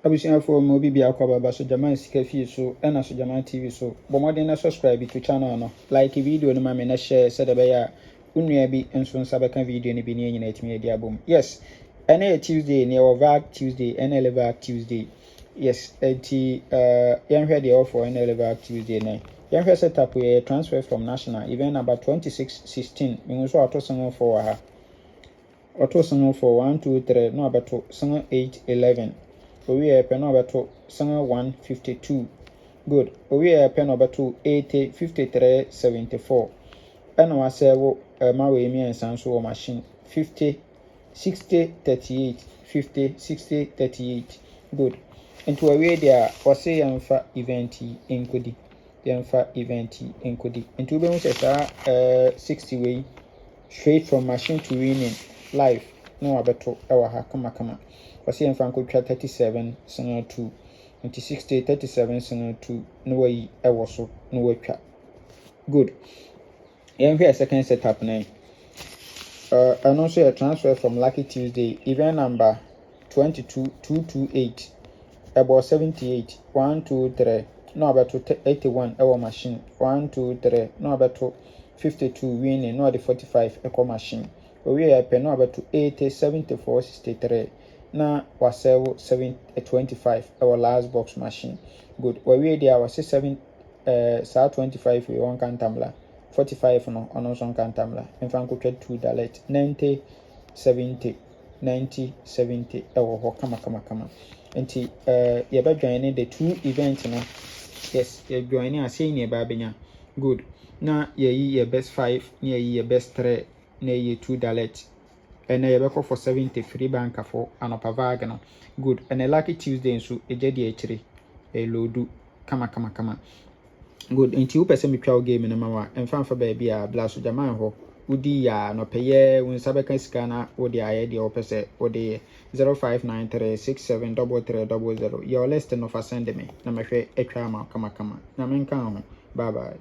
Abusuafo mo bi bia kwa baba so Jaman sika fie so na so Jaman TV so bomode na subscribe to channel no like video no ma me na share said be ya unua bi enso nsa beka video ni bi ne nyina etimi edi abom. Yes, ene Tuesday Nla Vag Tuesday, Nla Vag Tuesday. Yes, enti yenhwe de offer Nla Vag Tuesday na yenhwe setup we transfer from national event number 2616 me so atosan for ha atosan for 1 2 3 no abato san 8 11 we are pen over to 152. Good. We are pen over to 80 53 74. And I say, my way me and Sanso machine 50 60 38 50 60 38. Good. Into a way there was say event in Kodi. The event in Kodi. Into be 60 way straight from machine to winning live. No abato our kama. Wasi enfanko twa 37 sanga 2 into 60 37 sanga 2 no way ewo so no watwa. Good. Here second setup na and also a transfer from Lucky Tuesday event number 22228 about 78 1 2 3 no about 81 ewo machine 1 2 3 no about 52 winning no the 45 eco machine we are pen no about 80 74 63 na wasell 725 our last box machine. Good. We there was 7 25 we one can tamla 45 no on also can tamla in fact could 2 dalet 90 70 90 70 ho kama enti ye be join the two events na yes ye join as say ne ba benya. Good. Na ye best 5 na ye best 3 na ye 2 dalet and a yebeko for 73 banka for anopa vag no. Good. And a Lucky Tuesday so e jedi echiri e lodu kama good. Nti upese me twa game na mawa emfa mfa ba bia bla so Jaman ho udi ya no peye won sabeka sika na odi aye de opese odi 0593673300 your list no fa send me na mehwe etwa ma kama na menka ho. Bye bye.